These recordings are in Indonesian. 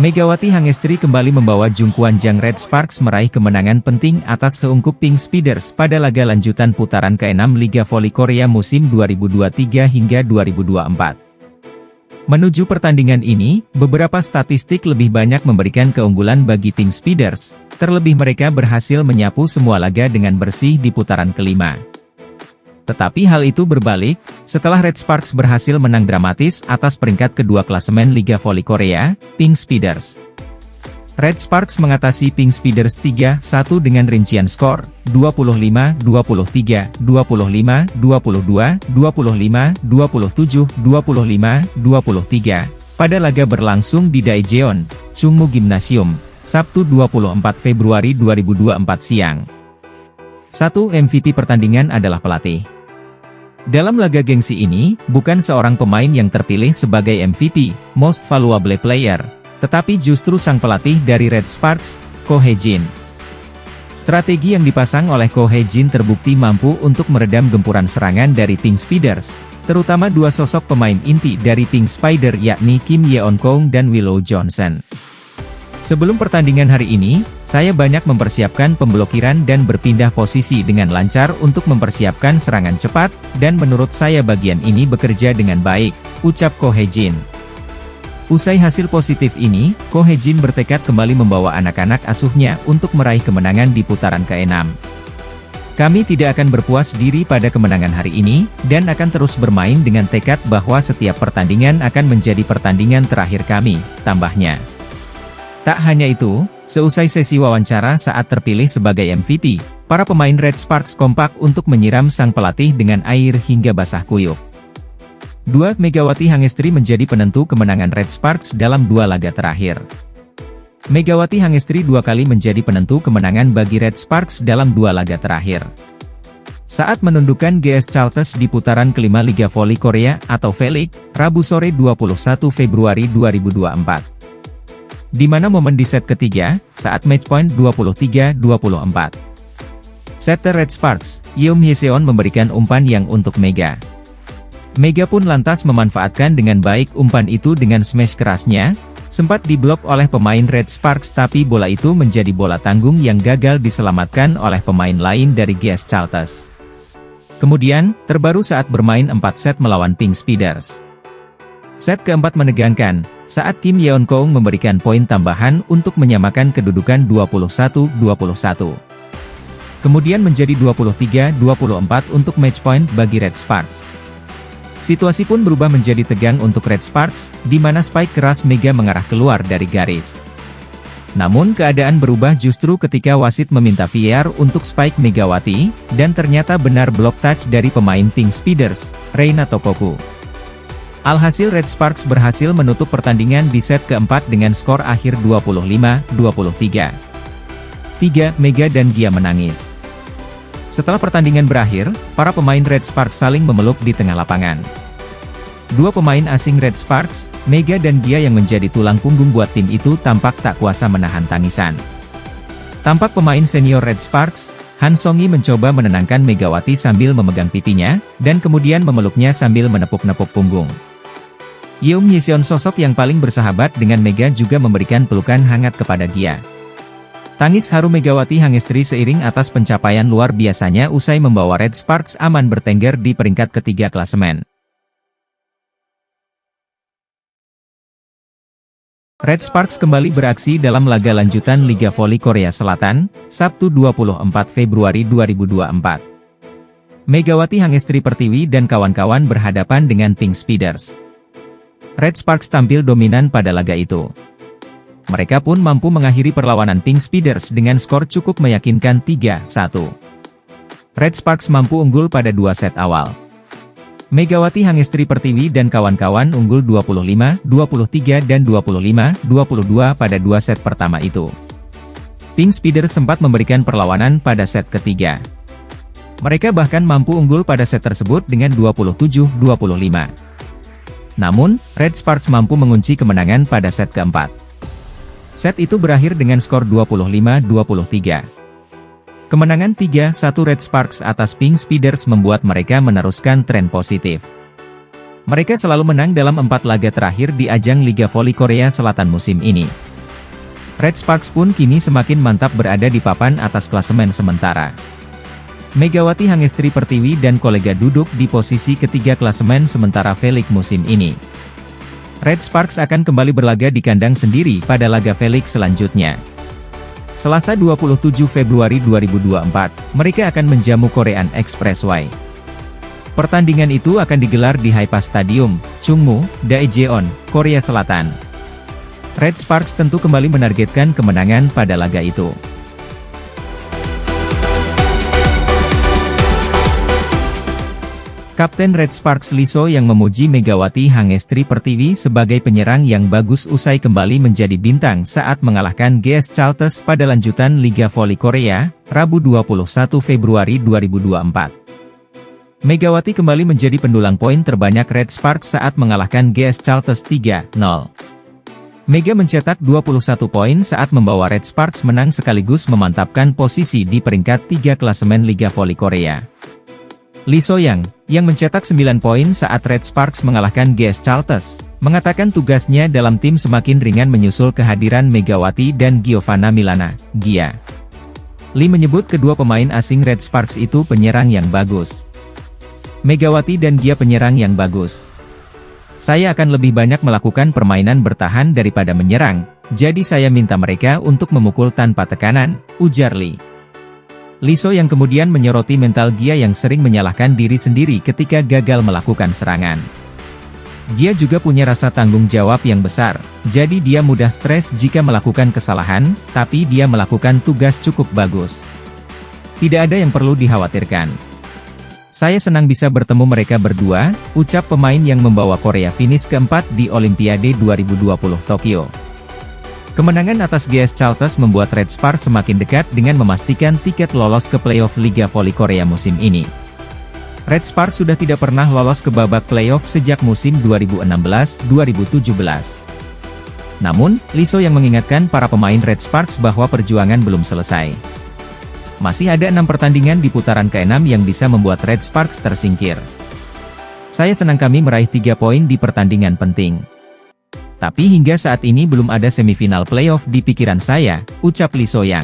Megawati Hangestri kembali membawa Jungkwon Jang Red Sparks meraih kemenangan penting atas seungkup Pink Speeders pada laga lanjutan putaran ke-6 Liga Voli Korea musim 2023 hingga 2024. Menuju pertandingan ini, beberapa statistik lebih banyak memberikan keunggulan bagi Pink Speeders, terlebih mereka berhasil menyapu semua laga dengan bersih di putaran kelima. Tetapi hal itu berbalik, setelah Red Sparks berhasil menang dramatis atas peringkat kedua klasemen Liga Voli Korea, Pink Speeders. Red Sparks mengatasi Pink Speeders 3-1 dengan rincian skor, 25-23, 25-22, 25-27, 25-23, pada laga berlangsung di Daejeon, Chungmu Gymnasium, Sabtu 24 Februari 2024 siang. 1. MVP pertandingan adalah pelatih. Dalam laga gengsi ini, bukan seorang pemain yang terpilih sebagai MVP, Most Valuable Player, tetapi justru sang pelatih dari Red Sparks, Ko Hae-jin. Strategi yang dipasang oleh Ko Hae-jin terbukti mampu untuk meredam gempuran serangan dari Pink Speeders, terutama dua sosok pemain inti dari Pink Spider yakni Kim Yeon-kong dan Willow Johnson. Sebelum pertandingan hari ini, saya banyak mempersiapkan pemblokiran dan berpindah posisi dengan lancar untuk mempersiapkan serangan cepat, dan menurut saya bagian ini bekerja dengan baik, ucap Ko Hae-jin. Usai hasil positif ini, Ko Hae-jin bertekad kembali membawa anak-anak asuhnya untuk meraih kemenangan di putaran ke-6. Kami tidak akan berpuas diri pada kemenangan hari ini, dan akan terus bermain dengan tekad bahwa setiap pertandingan akan menjadi pertandingan terakhir kami, tambahnya. Tak hanya itu, seusai sesi wawancara saat terpilih sebagai MVP, para pemain Red Sparks kompak untuk menyiram sang pelatih dengan air hingga basah kuyup. 2. Megawati Hangestri menjadi penentu kemenangan Red Sparks dalam dua laga terakhir. Megawati Hangestri dua kali menjadi penentu kemenangan bagi Red Sparks dalam dua laga terakhir. Saat menundukkan GS Chalters di putaran kelima Liga Voli Korea atau V-League, Rabu sore 21 Februari 2024. Di mana momen di set ketiga, saat match point 23-24. Setter Red Sparks, Yeom Hyeseon memberikan umpan yang untuk Mega. Mega pun lantas memanfaatkan dengan baik umpan itu dengan smash kerasnya, sempat diblok oleh pemain Red Sparks tapi bola itu menjadi bola tanggung yang gagal diselamatkan oleh pemain lain dari GS Chalters. Kemudian, terbaru saat bermain 4 set melawan Pink Speeders. Set keempat menegangkan, saat Kim Yeon-kong memberikan poin tambahan untuk menyamakan kedudukan 21-21. Kemudian menjadi 23-24 untuk match point bagi Red Sparks. Situasi pun berubah menjadi tegang untuk Red Sparks, di mana spike keras Mega mengarah keluar dari garis. Namun keadaan berubah justru ketika wasit meminta VAR untuk spike Megawati, dan ternyata benar block touch dari pemain Pink Speeders, Reina Tokoku. Alhasil Red Sparks berhasil menutup pertandingan di set keempat dengan skor akhir 25-23. 3. Mega dan Gia menangis. Setelah pertandingan berakhir, para pemain Red Sparks saling memeluk di tengah lapangan. Dua pemain asing Red Sparks, Mega dan Gia yang menjadi tulang punggung buat tim itu tampak tak kuasa menahan tangisan. Tampak pemain senior Red Sparks, Han Song-gi mencoba menenangkan Megawati sambil memegang pipinya, dan kemudian memeluknya sambil menepuk-nepuk punggung. Yeom Hyeseon sosok yang paling bersahabat dengan Mega juga memberikan pelukan hangat kepada Gia. Tangis haru Megawati Hangestri seiring atas pencapaian luar biasanya usai membawa Red Sparks aman bertengger di peringkat ketiga klasemen. Red Sparks kembali beraksi dalam laga lanjutan Liga Voli Korea Selatan, Sabtu 24 Februari 2024. Megawati Hangestri Pertiwi dan kawan-kawan berhadapan dengan Pink Speeders. Red Sparks tampil dominan pada laga itu. Mereka pun mampu mengakhiri perlawanan Pink Speeders dengan skor cukup meyakinkan 3-1. Red Sparks mampu unggul pada dua set awal. Megawati Hangestri Pertiwi dan kawan-kawan unggul 25, 23 dan 25, 22 pada dua set pertama itu. Pink Speeders sempat memberikan perlawanan pada set ketiga. Mereka bahkan mampu unggul pada set tersebut dengan 27-25. Namun, Red Sparks mampu mengunci kemenangan pada set keempat. Set itu berakhir dengan skor 25-23. Kemenangan 3-1 Red Sparks atas Pink Speeders membuat mereka meneruskan tren positif. Mereka selalu menang dalam 4 laga terakhir di ajang Liga Voli Korea Selatan musim ini. Red Sparks pun kini semakin mantap berada di papan atas klasemen sementara. Megawati Hangestri Pertiwi dan kolega duduk di posisi ketiga klasemen sementara V-League musim ini. Red Sparks akan kembali berlaga di kandang sendiri pada laga V-League selanjutnya. Selasa 27 Februari 2024, mereka akan menjamu Korean Expressway. Pertandingan itu akan digelar di Haepa Stadium, Chungmu, Daejeon, Korea Selatan. Red Sparks tentu kembali menargetkan kemenangan pada laga itu. Kapten Red Sparks Lee So yang memuji Megawati Hangestri Pertiwi sebagai penyerang yang bagus usai kembali menjadi bintang saat mengalahkan GS Chalters pada lanjutan Liga Voli Korea, Rabu 21 Februari 2024. Megawati kembali menjadi pendulang poin terbanyak Red Sparks saat mengalahkan GS Chalters 3-0. Mega mencetak 21 poin saat membawa Red Sparks menang sekaligus memantapkan posisi di peringkat 3 klasemen Liga Voli Korea. Lee So yang mencetak 9 poin saat Red Sparks mengalahkan GS Chalters, mengatakan tugasnya dalam tim semakin ringan menyusul kehadiran Megawati dan Giovanna Milana, Gia. Lee menyebut kedua pemain asing Red Sparks itu penyerang yang bagus. Megawati dan Gia penyerang yang bagus. Saya akan lebih banyak melakukan permainan bertahan daripada menyerang, jadi saya minta mereka untuk memukul tanpa tekanan, ujar Lee. Lee So yang kemudian menyoroti mental Gia yang sering menyalahkan diri sendiri ketika gagal melakukan serangan. Gia juga punya rasa tanggung jawab yang besar, jadi dia mudah stres jika melakukan kesalahan, tapi dia melakukan tugas cukup bagus. Tidak ada yang perlu dikhawatirkan. Saya senang bisa bertemu mereka berdua, ucap pemain yang membawa Korea finish keempat di Olimpiade 2020 Tokyo. Kemenangan atas GS Chalters membuat Red Sparks semakin dekat dengan memastikan tiket lolos ke playoff Liga Voli Korea musim ini. Red Sparks sudah tidak pernah lolos ke babak playoff sejak musim 2016-2017. Namun, Lee So yang mengingatkan para pemain Red Sparks bahwa perjuangan belum selesai. Masih ada 6 pertandingan di putaran ke-6 yang bisa membuat Red Sparks tersingkir. Saya senang kami meraih 3 poin di pertandingan penting. Tapi hingga saat ini belum ada semifinal playoff di pikiran saya, ucap Lee So yang.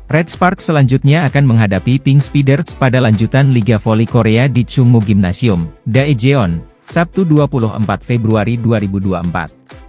Red Sparks selanjutnya akan menghadapi Pink Speeders pada lanjutan Liga Voli Korea di Chungmu Gymnasium, Daejeon, Sabtu 24 Februari 2024.